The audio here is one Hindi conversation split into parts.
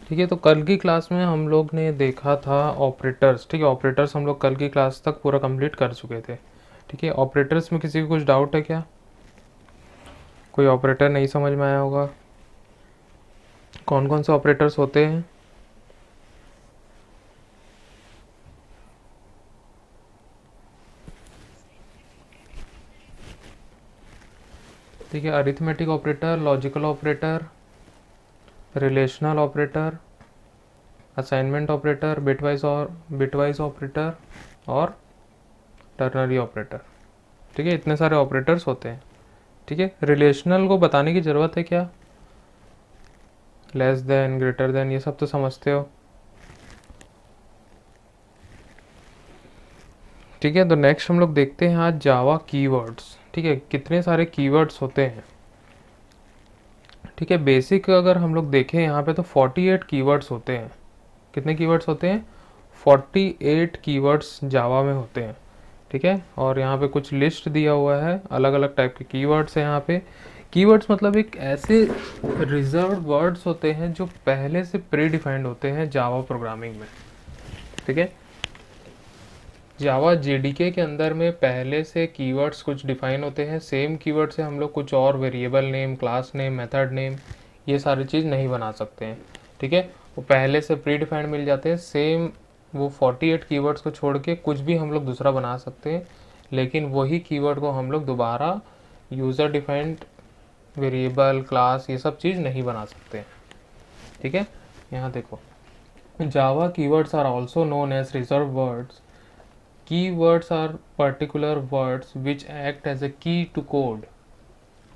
ठीक है, तो कल की क्लास में हम लोग ने देखा था ऑपरेटर्स। ठीक है, ऑपरेटर्स हम लोग कल की क्लास तक पूरा कंप्लीट कर चुके थे। ठीक है, ऑपरेटर्स में किसी को कुछ डाउट है क्या? कोई ऑपरेटर नहीं समझ में आया होगा? कौन कौन से ऑपरेटर्स होते हैं? ठीक है, arithmetic operator, logical operator, relational operator, assignment operator, bitwise operator और टर्नरी ऑपरेटर। ठीक है, इतने सारे ऑपरेटर्स होते हैं। ठीक है, रिलेशनल को बताने की ज़रूरत है क्या? लेस देन, ग्रेटर देन, ये सब तो समझते हो। ठीक है, तो नेक्स्ट हम लोग देखते हैं आज जावा कीवर्ड्स। ठीक है, कितने सारे कीवर्ड्स होते हैं। ठीक है, बेसिक अगर हम लोग देखें यहाँ पे तो 48 कीवर्ड्स होते हैं। कितने कीवर्ड्स होते हैं? 48 कीवर्ड्स जावा में होते हैं। ठीक है, और यहाँ पे कुछ लिस्ट दिया हुआ है, अलग अलग टाइप के कीवर्ड्स हैं यहाँ पे। कीवर्ड्स मतलब एक ऐसे रिजर्व वर्ड्स होते हैं जो पहले से प्री डिफाइंड होते हैं जावा प्रोग्रामिंग में। ठीक है, जावा जेडीके के अंदर में पहले से कीवर्ड्स कुछ डिफाइन होते हैं। सेम कीवर्ड से हम लोग कुछ और variable name, class name, method name, ये सारी चीज़ नहीं बना सकते हैं। ठीक है, वो पहले से प्री डिफाइंड मिल जाते हैं। सेम वो 48 कीवर्ड्स को छोड़ के कुछ भी हम लोग दूसरा बना सकते हैं, लेकिन वही कीवर्ड को हम लोग दोबारा यूज़र डिफाइंड वेरिएबल, क्लास, ये सब चीज़ नहीं बना सकते हैं। ठीक है, यहाँ देखो, Java keywords are also known as reserve words. Keywords are particular words which act as a key to code।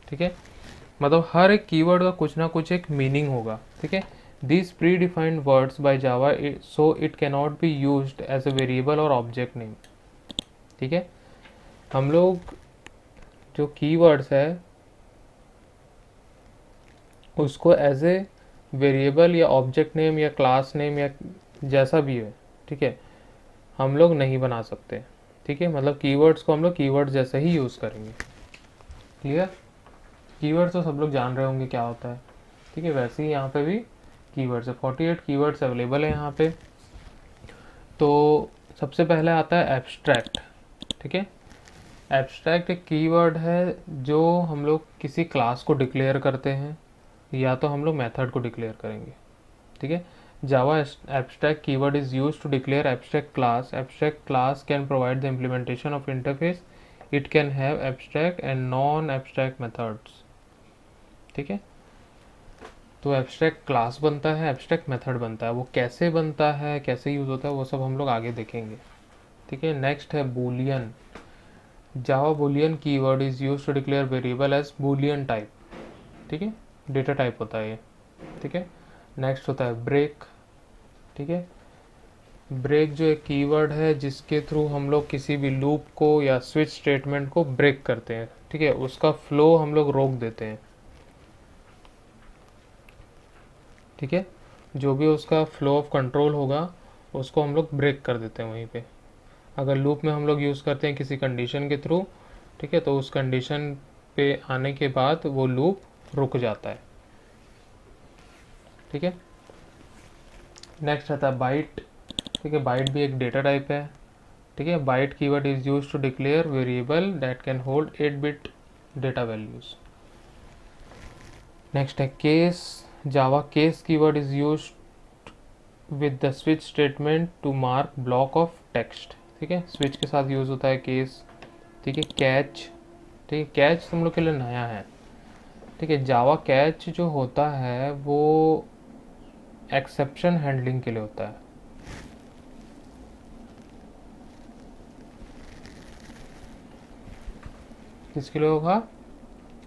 ठीक है, मतलब हर एक कीवर्ड का कुछ ना कुछ एक मीनिंग होगा। ठीक है, these predefined words by Java so it cannot be used as a variable और object name। ठीक है, हम लोग जो कीवर्ड्स है उसको एज ए वेरिएबल या ऑब्जेक्ट नेम या क्लास नेम या जैसा भी है, ठीक है, हम लोग नहीं बना सकते। ठीक है, मतलब कीवर्ड्स को हम लोग कीवर्ड जैसे ही यूज़ करेंगे। क्लियर? कीवर्ड्स तो सब लोग जान रहे होंगे क्या होता है। ठीक है, वैसे ही यहाँ पे भी कीवर्ड्स है। 48 कीवर्ड्स अवेलेबल है यहाँ पे। तो सबसे पहले आता है एब्स्ट्रैक्ट। ठीक है, एब्स्ट्रैक्ट एक कीवर्ड है जो हम लोग किसी क्लास को डिक्लेयर करते हैं या तो हम लोग मेथड को डिक्लेयर करेंगे। ठीक है, Java abstract keyword is use to declare abstract class. Abstract class can provide the implementation of interface. It can have abstract and non abstract methods. ठीक है, तो एब्स्ट्रैक्ट क्लास बनता है, एब्स्ट्रैक्ट मेथड बनता है। वो कैसे बनता है, कैसे यूज़ होता है, वो सब हम लोग आगे देखेंगे। ठीक है, नेक्स्ट है boolean. Java boolean keyword is use to declare variable as boolean type. ठीक है, डेटा टाइप होता है ये। ठीक है, नेक्स्ट होता है ब्रेक। ठीक है, ब्रेक जो एक कीवर्ड है जिसके थ्रू हम लोग किसी भी लूप को या स्विच स्टेटमेंट को ब्रेक करते हैं। ठीक है, उसका फ्लो हम लोग रोक देते हैं। ठीक है, जो भी उसका फ्लो ऑफ कंट्रोल होगा उसको हम लोग ब्रेक कर देते हैं वहीं पे। अगर लूप में हम लोग यूज़ करते हैं किसी कंडीशन के थ्रू, ठीक है, तो उस कंडीशन पे आने के बाद वो लूप रुक जाता है। ठीक है, नेक्स्ट आता है बाइट। ठीक है, बाइट भी एक डेटा टाइप है। ठीक है, byte keyword is use to declare variable that can hold 8 bit data values. Next है case. Java case keyword is use with the switch statement to mark block of text. ठीक है, स्विच के साथ यूज होता है केस। ठीक है, कैच। ठीक है, कैच तुम लोग के लिए नया है। ठीक है, जावा कैच जो होता है वो एक्सेप्शन हैंडलिंग के लिए होता है। किसके लिए होगा?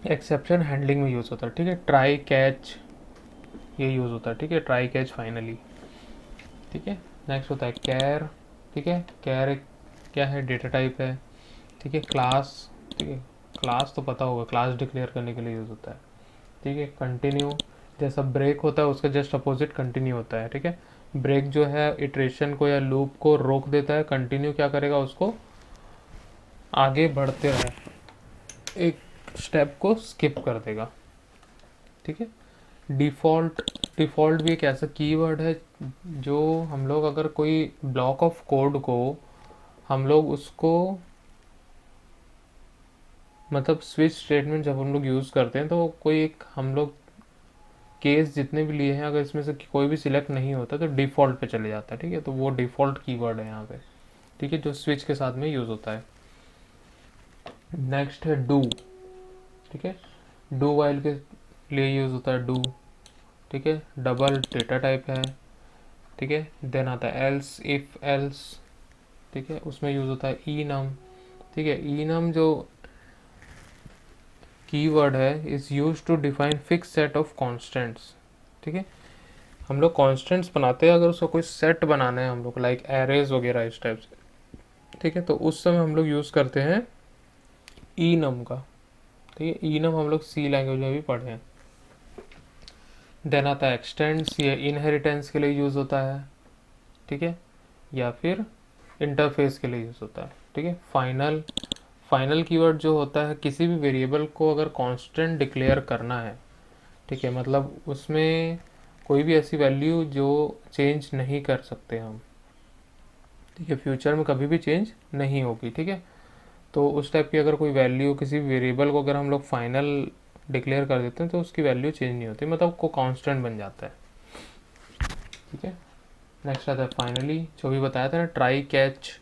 एक्सेप्शन हैंडलिंग में यूज़ होता है। ठीक है, ट्राई कैच ये यूज़ होता है। ठीक है, ट्राई कैच फाइनली। ठीक है, नेक्स्ट होता है कैर। ठीक है, कैर एक क्या है? डेटा टाइप है। ठीक है, क्लास। ठीक है, क्लास तो पता होगा, क्लास डिक्लेयर करने के लिए यूज़ होता है। ठीक है, कंटिन्यू। जैसा ब्रेक होता है उसका जस्ट अपोजिट कंटिन्यू होता है। ठीक है, ब्रेक जो है इटरेशन को या लूप को रोक देता है, कंटिन्यू क्या करेगा? उसको आगे बढ़ते रहे, एक स्टेप को स्किप कर देगा। ठीक है, डिफ़ॉल्ट डिफ़ॉल्ट भी एक ऐसा कीवर्ड है जो हम लोग अगर कोई ब्लॉक ऑफ कोड को हम लोग उसको मतलब स्विच स्टेटमेंट जब हम लोग यूज़ करते हैं तो कोई एक हम लोग केस जितने भी लिए हैं अगर इसमें से कोई भी सिलेक्ट नहीं होता तो डिफ़ॉल्ट पे चले जाता है, ठीक है। तो वो डिफ़ॉल्ट कीवर्ड है यहाँ पे, ठीक है, जो स्विच के साथ में यूज़ होता है। नेक्स्ट है डू, ठीक है, डू वाइल के लिए यूज़ होता है डू, ठीक है। डबल डेटा टाइप है, ठीक है। देन आता है एल्स, इफ एल्स, ठीक है, उसमें यूज़ होता है ई नम, ठीक है। ई नम जो कीवर्ड है is use to define fix set of constants, ठीक है। हम लोग कॉन्स्टेंट्स बनाते हैं, अगर उसका कोई सेट बनाना है हम लोग लाइक एरेज वगैरह इस टाइप से, ठीक है, तो उस समय हम लोग यूज़ करते हैं ई नम का, ठीक है। ई नम हम लोग सी लैंग्वेज में भी पढ़े हैं। देन आता है एक्सटेंड्स, ये इनहेरिटेंस के लिए यूज़ होता है, ठीक है, या फिर इंटरफेस के लिए यूज़ होता है, ठीक है। फाइनल, फाइनल कीवर्ड जो होता है किसी भी वेरिएबल को अगर कांस्टेंट डिक्लेयर करना है, ठीक है, मतलब उसमें कोई भी ऐसी वैल्यू जो चेंज नहीं कर सकते हम, ठीक है, फ्यूचर में कभी भी चेंज नहीं होगी, ठीक है। तो उस टाइप की अगर कोई वैल्यू किसी वेरिएबल को अगर हम लोग फाइनल डिक्लेयर कर देते हैं तो उसकी वैल्यू चेंज नहीं होती, मतलब को कांस्टेंट बन जाता है, ठीक है। नेक्स्ट आता है फाइनली, जो भी बताया था ना, ट्राई, कैच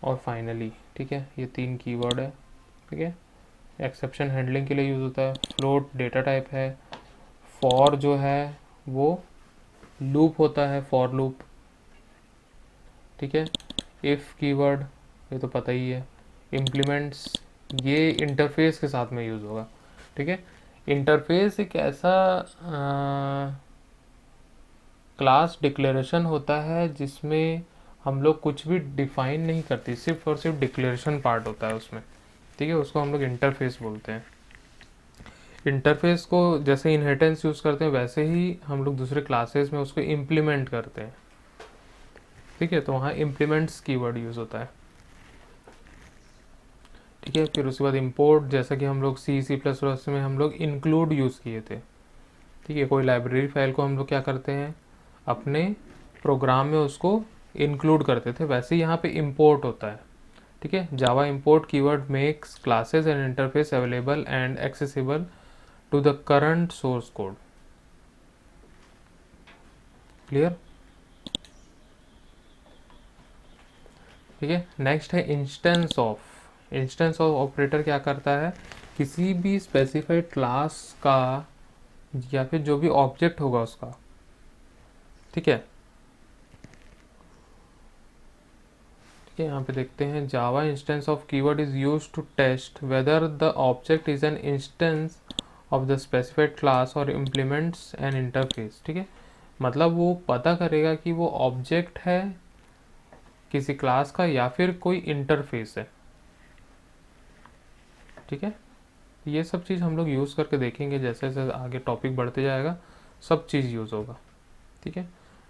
और फाइनली, ठीक है, ये 3 कीवर्ड है, ठीक है। एक्सेप्शन हैंडलिंग के लिए यूज़ होता है। फ्लोट डेटा टाइप है। फॉर जो है वो लूप होता है, फॉर लूप, ठीक है। इफ़ कीवर्ड ये तो पता ही है। इम्प्लीमेंट्स ये इंटरफेस के साथ में यूज़ होगा, ठीक है। इंटरफेस एक ऐसा क्लास डिक्लेरेशन होता है जिसमें हम लोग कुछ भी डिफाइन नहीं करते, सिर्फ और सिर्फ डिक्लेरेशन पार्ट होता है उसमें, ठीक है, उसको हम लोग इंटरफेस बोलते हैं। इंटरफेस को जैसे इनहेरिटेंस यूज़ करते हैं वैसे ही हम लोग दूसरे क्लासेस में उसको इम्प्लीमेंट करते हैं, ठीक है, तो वहाँ इम्प्लीमेंट्स कीवर्ड यूज़ होता है, ठीक है। फिर उसके बाद इंपोर्ट, जैसा कि हम लोग सी प्लस प्लस में हम लोग इंक्लूड यूज़ किए थे, ठीक है। कोई लाइब्रेरी फाइल को हम लोग क्या करते हैं अपने प्रोग्राम में उसको इंक्लूड करते थे, वैसे ही यहाँ पे इंपोर्ट होता है, ठीक है। Java import keyword makes classes and interface available and accessible to the current source code, clear, ठीक है। नेक्स्ट है instance of. Instance of operator क्या करता है, किसी भी स्पेसिफाइड क्लास का या फिर जो भी ऑब्जेक्ट होगा उसका, ठीक है, यहाँ पे देखते हैं Java instance of keyword is use to test whether the object is an instance of the specified class और इम्प्लीमेंट्स एन इंटरफेस, ठीक है। मतलब वो पता करेगा कि वो ऑब्जेक्ट है किसी क्लास का या फिर कोई इंटरफेस है, ठीक है। ये सब चीज़ हम लोग यूज़ करके देखेंगे, जैसे जैसे आगे टॉपिक बढ़ते जाएगा सब चीज़ यूज़ होगा, ठीक है।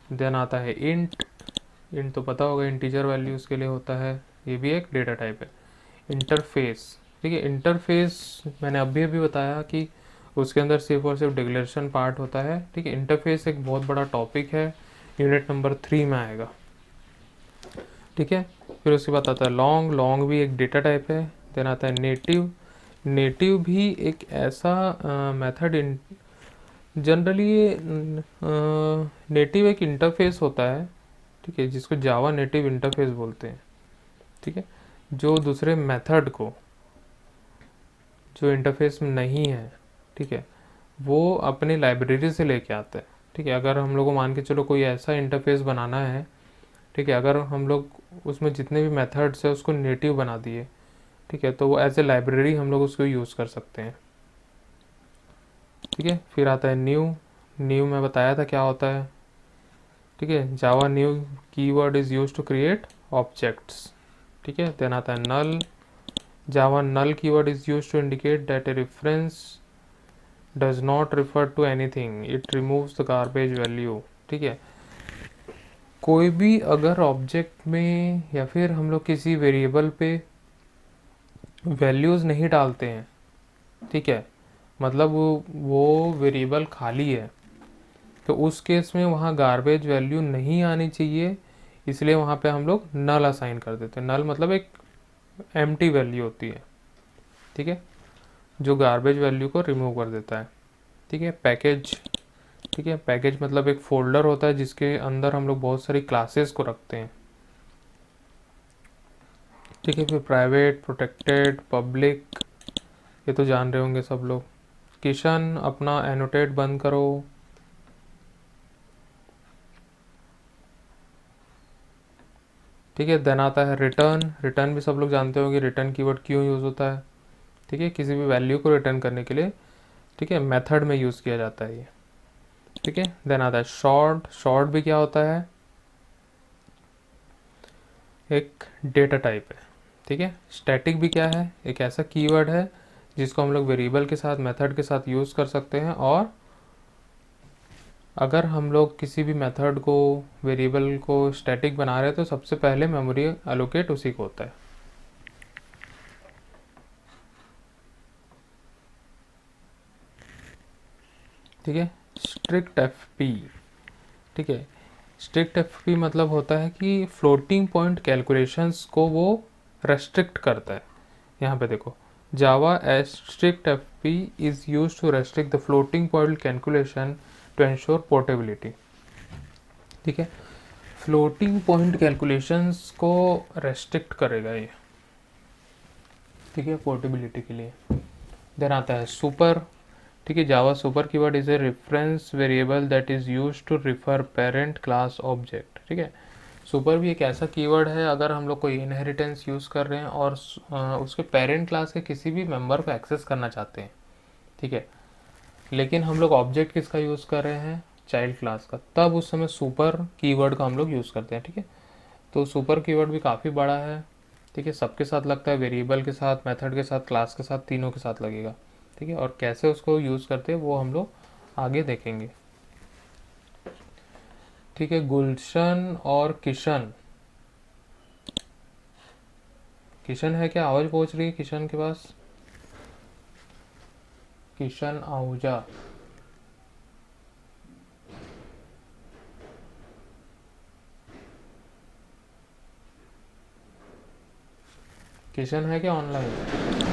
देन आता है इंट। इंट तो पता होगा इंटीजर वैल्यूज़ के लिए होता है, ये भी एक डेटा टाइप है। इंटरफेस, ठीक है, इंटरफेस मैंने अभी अभी बताया कि उसके अंदर सिर्फ और सिर्फ डिक्लेरेशन पार्ट होता है, ठीक है। इंटरफेस एक बहुत बड़ा टॉपिक है, यूनिट नंबर 3 में आएगा, ठीक है। फिर उसके बाद आता है लॉन्ग। लॉन्ग भी एक डेटा टाइप है। देन आता है नेटिव। नेटिव भी एक ऐसा मेथड, जनरली ये नेटिव एक इंटरफेस होता है, ठीक है, जिसको जावा नेटिव इंटरफेस बोलते हैं, ठीक है, जो दूसरे मेथड को जो इंटरफेस में नहीं है, ठीक है, वो अपनी लाइब्रेरी से लेके आता है, ठीक है। अगर हम लोग को मान के चलो कोई ऐसा इंटरफेस बनाना है, ठीक है, अगर हम लोग उसमें जितने भी मेथड्स है उसको नेटिव बना दिए, ठीक है, तो वो एज ए लाइब्रेरी हम लोग उसको यूज़ कर सकते हैं, ठीक है। फिर आता है न्यू। न्यू में बताया था क्या होता है, ठीक है, Java new keyword is use to create objects, ठीक है। देन आता है null. Java null keyword is use to indicate that a reference does not refer to anything, it removes the garbage value, ठीक है। कोई भी अगर ऑब्जेक्ट में या फिर हम लोग किसी वेरिएबल पे वैल्यूज़ नहीं डालते हैं, ठीक है, मतलब वो वेरिएबल खाली है, तो उस केस में वहाँ गार्बेज वैल्यू नहीं आनी चाहिए, इसलिए वहाँ पे हम लोग नल असाइन कर देते हैं। नल मतलब एक एम्प्टी वैल्यू होती है, ठीक है, जो गार्बेज वैल्यू को रिमूव कर देता है। ठीक है, पैकेज, ठीक है, पैकेज मतलब एक फोल्डर होता है जिसके अंदर हम लोग बहुत सारी क्लासेस को रखते हैं। ठीक है, फिर प्राइवेट, प्रोटेक्टेड, पब्लिक, ये तो जान रहे होंगे सब लोग। किशन, अपना एनोटेट बंद करो। ठीक है, देन आता है रिटर्न। रिटर्न भी सब लोग जानते होंगे रिटर्न कीवर्ड क्यों यूज़ होता है। ठीक है, किसी भी वैल्यू को रिटर्न करने के लिए, ठीक है, मेथड में यूज़ किया जाता है ये। ठीक है, देन आता है शॉर्ट। शॉर्ट भी क्या होता है, एक डेटा टाइप है। ठीक है, स्टैटिक भी क्या है, एक ऐसा कीवर्ड है जिसको हम लोग वेरिएबल के साथ, मेथड के साथ यूज़ कर सकते हैं, और अगर हम लोग किसी भी मेथड को, वेरिएबल को स्टैटिक बना रहे हैं तो सबसे पहले मेमोरी एलोकेट उसी को होता है। ठीक है, स्ट्रिक्ट एफपी। ठीक है, स्ट्रिक्ट एफपी मतलब होता है कि फ्लोटिंग पॉइंट कैलकुलेशंस को वो रेस्ट्रिक्ट करता है। यहाँ पे देखो, जावा strict fp is used to restrict the floating point calculation to ensure portability। ठीक है, फ्लोटिंग पॉइंट कैलकुलेशंस को रेस्ट्रिक्ट करेगा ये। ठीक है, पोर्टेबिलिटी के लिए। देन आता है सुपर। ठीक है, Java super keyword is a reference variable that is used to refer parent class object. ठीक है, सुपर भी एक ऐसा कीवर्ड है अगर हम लोग कोई इनहेरिटेंस यूज़ कर रहे हैं और उसके पेरेंट क्लास के किसी भी मेंबर को एक्सेस करना चाहते हैं। ठीक है, लेकिन हम लोग ऑब्जेक्ट किसका यूज़ कर रहे हैं, चाइल्ड क्लास का, तब उस समय सुपर कीवर्ड का हम लोग यूज़ करते हैं। ठीक है, तो सुपर कीवर्ड भी काफ़ी बड़ा है। ठीक है, सबके साथ लगता है, वेरिएबल के साथ, मेथड के साथ, क्लास के साथ, तीनों के साथ लगेगा। ठीक है, और कैसे उसको यूज़ करते हैं वो हम लोग आगे देखेंगे। ठीक है, गुलशन और किशन। किशन है क्या, आवाज़ पहुँच रही है किशन के पास? किशन आहूजा। किशन है क्या ऑनलाइन?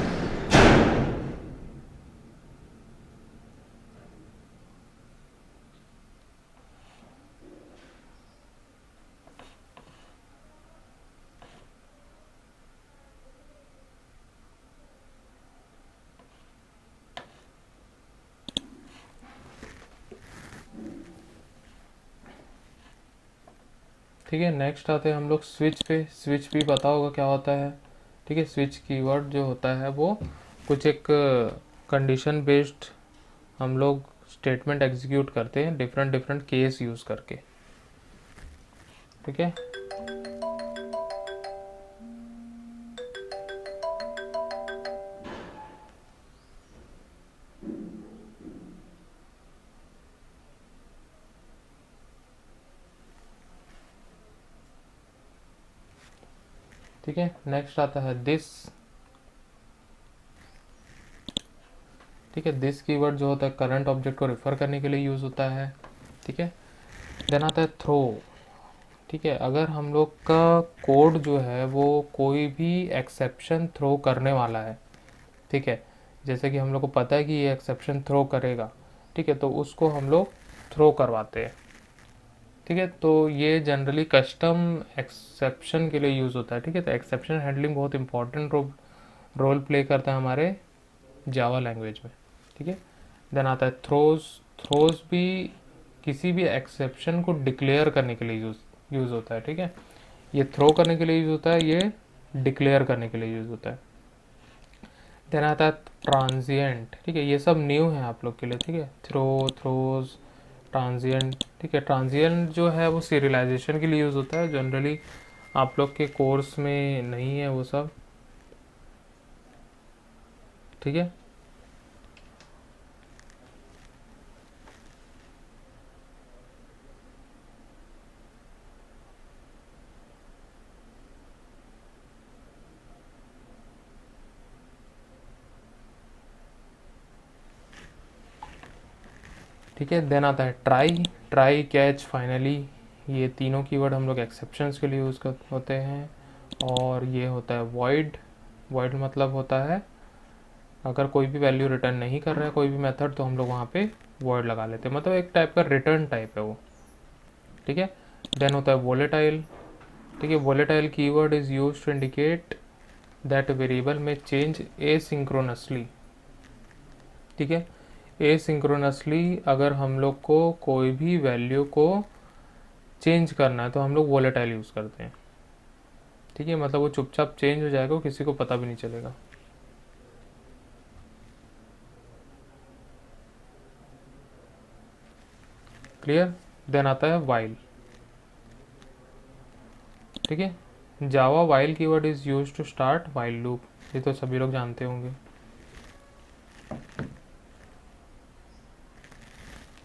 ठीक है, नेक्स्ट आते हैं हम लोग स्विच पे। स्विच भी पता होगा क्या होता है। ठीक है, स्विच कीवर्ड जो होता है वो कुछ एक कंडीशन बेस्ड हम लोग स्टेटमेंट एग्जीक्यूट करते हैं डिफरेंट डिफरेंट केस यूज़ करके। ठीक है, ठीक है, नेक्स्ट आता है दिस। ठीक है, दिस कीवर्ड जो होता है करंट ऑब्जेक्ट को रेफर करने के लिए यूज़ होता है। ठीक है, देन आता है थ्रो। ठीक है, अगर हम लोग का कोड जो है वो कोई भी एक्सेप्शन थ्रो करने वाला है, ठीक है, जैसे कि हम लोग को पता है कि ये एक्सेप्शन थ्रो करेगा, ठीक है, तो उसको हम लोग थ्रो करवाते हैं। ठीक है, तो ये जनरली कस्टम एक्सेप्शन के लिए यूज़ होता है। ठीक है, तो एक्सेप्शन हैंडलिंग बहुत इंपॉर्टेंट रोल प्ले करता है हमारे जावा लैंग्वेज में। ठीक है, देन आता है थ्रोज। थ्रोज भी किसी भी एक्सेप्शन को डिक्लेयर करने के लिए यूज़ होता है। ठीक है, ये थ्रो करने के लिए यूज़ होता है, ये डिक्लेयर करने के लिए यूज़ होता है। देन आता है ट्रांजिएंट। ठीक है, ये सब न्यू है आप लोग के लिए। ठीक है, थ्रोज, ट्रांजिएंट। ठीक है, ट्रांजिएंट जो है वो सीरियलाइजेशन के लिए यूज़ होता है, जनरली आप लोग के कोर्स में नहीं है वो सब। ठीक है, ठीक है। देन आता है ट्राई, ट्राई, कैच, फाइनली। ये तीनों कीवर्ड हम लोग एक्सेप्शंस के लिए यूज़ कर होते हैं। और ये होता है वॉइड, वॉइड मतलब होता है अगर कोई भी वैल्यू रिटर्न नहीं कर रहा है कोई भी मेथड, तो हम लोग वहाँ पे वॉइड लगा लेते हैं, मतलब एक टाइप का रिटर्न टाइप है वो। ठीक है। देन होता है वोलेटाइल। ठीक है, volatile keyword is use to indicate that variable में चेंज एसिंक्रोनसली। ठीक है, एसिंक्रोनसली अगर हम लोग को कोई भी वैल्यू को चेंज करना है तो हम लोग वोलेटाइल यूज़ करते हैं। ठीक है, मतलब वो चुपचाप चेंज हो जाएगा, किसी को पता भी नहीं चलेगा। क्लियर। देन आता है वाइल। ठीक है, Java while keyword is use to start while loop. ये तो सभी लोग जानते होंगे।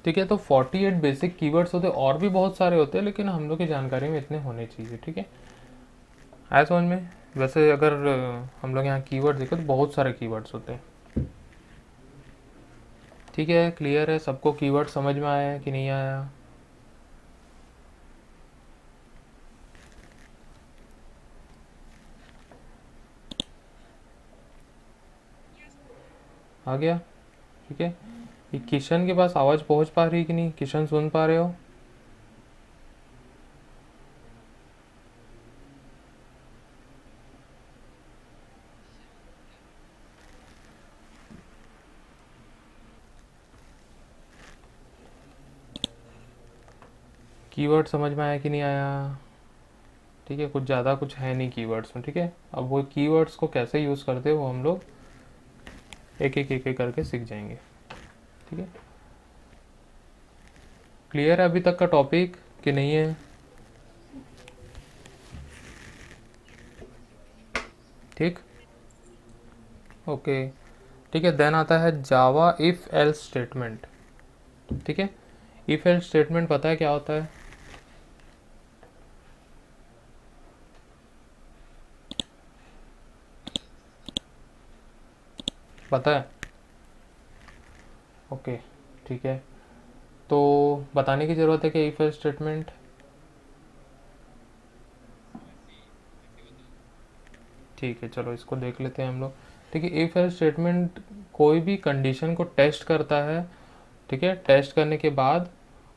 ठीक है, तो 48 बेसिक कीवर्ड्स होते हैं, और भी बहुत सारे होते हैं लेकिन हम लोग की जानकारी में इतने होने चाहिए। ठीक है, आया समझ में। वैसे अगर हम लोग यहाँ कीवर्ड देखें तो बहुत सारे कीवर्ड्स होते हैं। ठीक है, क्लियर है सबको, कीवर्ड समझ में आया है कि नहीं आया। आ गया। ठीक है, ये किशन के पास आवाज़ पहुँच पा रही कि नहीं, किशन सुन पा रहे हो। कीवर्ड समझ में आया कि नहीं आया। ठीक है, कुछ ज़्यादा कुछ है नहीं कीवर्ड्स में। ठीक है, अब वो कीवर्ड्स को कैसे यूज़ करते हैं वो हम लोग एक एक करके सीख जाएंगे। ठीक है, क्लियर है अभी तक का टॉपिक कि नहीं है। ठीक, ओके। ठीक है, देन आता है जावा इफ़ एल्स स्टेटमेंट। ठीक है, इफ़ एल्स स्टेटमेंट पता है क्या होता है। पता है, ओके। ठीक है, तो बताने की ज़रूरत है कि इफ़ एल्स स्टेटमेंट। ठीक है, चलो इसको देख लेते हैं हम लोग। ठीक है, इफ़ एल्स स्टेटमेंट कोई भी कंडीशन को टेस्ट करता है। ठीक है, टेस्ट करने के बाद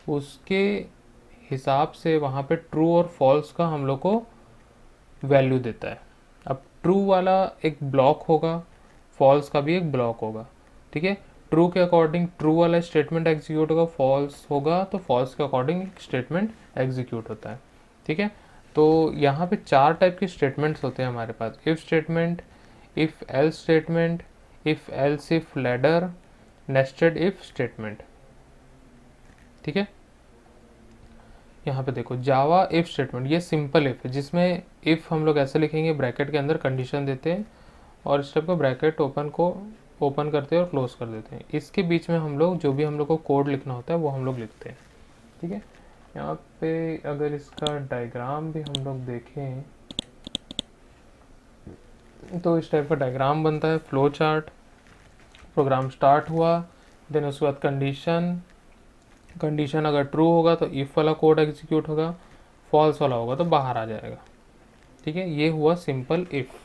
उसके हिसाब से वहाँ पे ट्रू और फॉल्स का हम लोग को वैल्यू देता है। अब ट्रू वाला एक ब्लॉक होगा, फॉल्स का भी एक ब्लॉक होगा। ठीक है, ट्रू के अकॉर्डिंग ट्रू वाला स्टेटमेंट एग्जीक्यूट होगा, फॉल्स होगा तो फॉल्स के अकॉर्डिंग स्टेटमेंट एग्जीक्यूट होता है। ठीक है, तो यहाँ पे चार टाइप के स्टेटमेंट्स होते हैं हमारे पास। If statement, if else statement, if else if ladder, nested if statement. ठीक है, यहाँ पे देखो जावा इफ स्टेटमेंट, ये सिंपल इफ है जिसमें इफ हम लोग ऐसे लिखेंगे, ब्रैकेट के अंदर कंडीशन देते हैं और स्टेप को ब्रैकेट ओपन करते हैं और क्लोज कर देते हैं। इसके बीच में हम लोग जो भी हम लोग को कोड लिखना होता है वो हम लोग लिखते हैं। ठीक है, यहाँ पे अगर इसका डायग्राम भी हम लोग देखें तो इस टाइप का डायग्राम बनता है, फ्लो चार्ट। प्रोग्राम स्टार्ट हुआ, देन उसके बाद कंडीशन, कंडीशन अगर ट्रू होगा तो इफ़ वाला कोड एग्जीक्यूट होगा, फॉल्स वाला होगा तो बाहर आ जाएगा। ठीक है, ये हुआ सिंपल इफ़।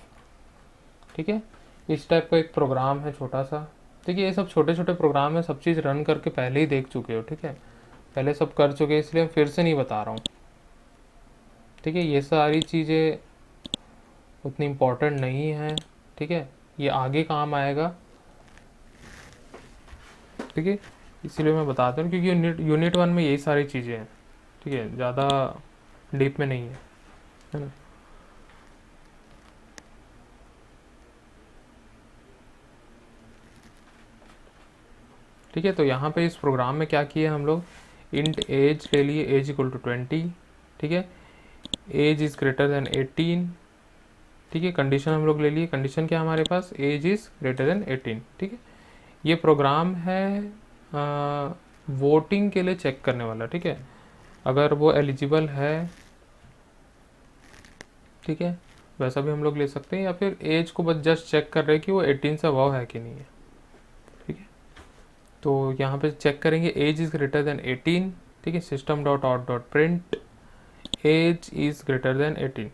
ठीक है, इस टाइप का एक प्रोग्राम है छोटा सा। ठीक है, ये सब छोटे छोटे प्रोग्राम है, सब चीज़ रन करके पहले ही देख चुके हो। ठीक है, पहले सब कर चुके हैं इसलिए फिर से नहीं बता रहा हूँ। ठीक है, ये सारी चीज़ें उतनी इम्पोर्टेंट नहीं है। ठीक है, ये आगे काम आएगा। ठीक है, इसीलिए मैं बताता हूँ क्योंकि यूनिट 1 में यही सारी चीज़ें हैं। ठीक है, ज़्यादा डीप में नहीं है ना। ठीक है, तो यहाँ पे इस प्रोग्राम में क्या किया हम लोग, इंट एज ले लिए, एज इक्वल टू 20। ठीक है, एज इज़ ग्रेटर देन 18। ठीक है, कंडीशन हम लोग ले लिए, कंडीशन क्या हमारे पास, एज इज़ ग्रेटर देन 18। ठीक है, ये प्रोग्राम है वोटिंग के लिए चेक करने वाला। ठीक है, अगर वो एलिजिबल है, ठीक है, वैसा भी हम लोग ले सकते हैं, या फिर एज को बस जस्ट चेक कर रहे हैं कि वो 18 से अबव है कि नहीं है। ठीक है, तो यहाँ पे चेक करेंगे एज इज़ ग्रेटर देन 18, ठीक है, system dot out dot print age is greater than 18,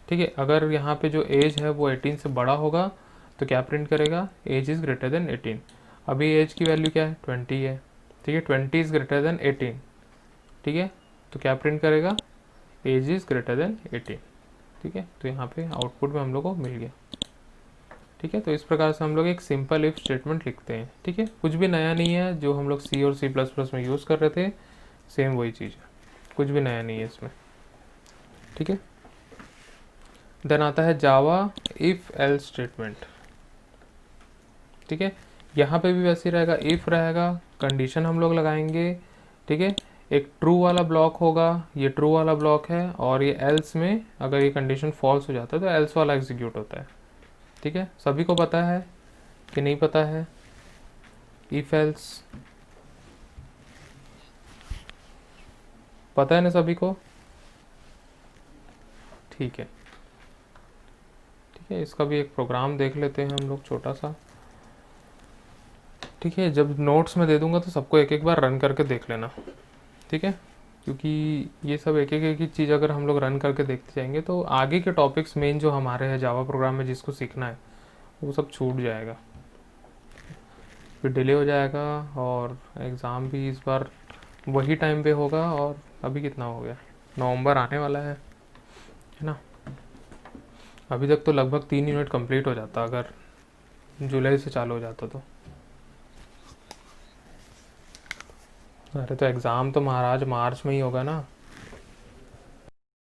ठीक है। अगर यहाँ पे जो एज है वो 18 से बड़ा होगा तो क्या प्रिंट करेगा, एज इज़ ग्रेटर देन 18। अभी एज की वैल्यू क्या है, 20 है, ठीक है, 20 इज़ ग्रेटर देन 18, ठीक है, तो क्या प्रिंट करेगा, एज इज़ ग्रेटर देन 18, ठीक है। तो यहाँ पे आउटपुट में हम लोग को मिल गया, ठीक है। तो इस प्रकार से हम लोग एक सिंपल इफ स्टेटमेंट लिखते हैं, ठीक है। कुछ भी नया नहीं है, जो हम लोग सी और सी प्लस प्लस में यूज़ कर रहे थे सेम वही चीज़ है, कुछ भी नया नहीं है इसमें, ठीक है। देन आता है जावा इफ एल्स स्टेटमेंट, ठीक है। यहाँ पे भी वैसे ही रहेगा, इफ रहेगा, कंडीशन हम लोग लगाएंगे, ठीक है। एक ट्रू वाला ब्लॉक होगा, ये ट्रू वाला ब्लॉक है, और ये एल्स में अगर ये कंडीशन फॉल्स हो जाता है तो एल्स वाला एग्जीक्यूट होता है, ठीक है। सभी को पता है कि नहीं पता है इफ एल्स, पता है ना सभी को, ठीक है, ठीक है। इसका भी एक प्रोग्राम देख लेते हैं हम लोग छोटा सा, ठीक है। जब नोट्स में दे दूंगा तो सबको एक एक बार रन करके देख लेना, ठीक है, क्योंकि ये सब एक एक चीज़ अगर हम लोग रन करके देखते जाएंगे तो आगे के टॉपिक्स मेन जो हमारे हैं जावा प्रोग्राम में जिसको सीखना है वो सब छूट जाएगा, फिर डिले हो जाएगा, और एग्ज़ाम भी इस बार वही टाइम पे होगा, और अभी कितना हो गया, नवंबर आने वाला है ना। अभी तक तो लगभग 3 यूनिट कंप्लीट हो जाता अगर जुलाई से चालू हो जाता तो। अरे तो एग्ज़ाम तो महाराज मार्च में ही होगा ना।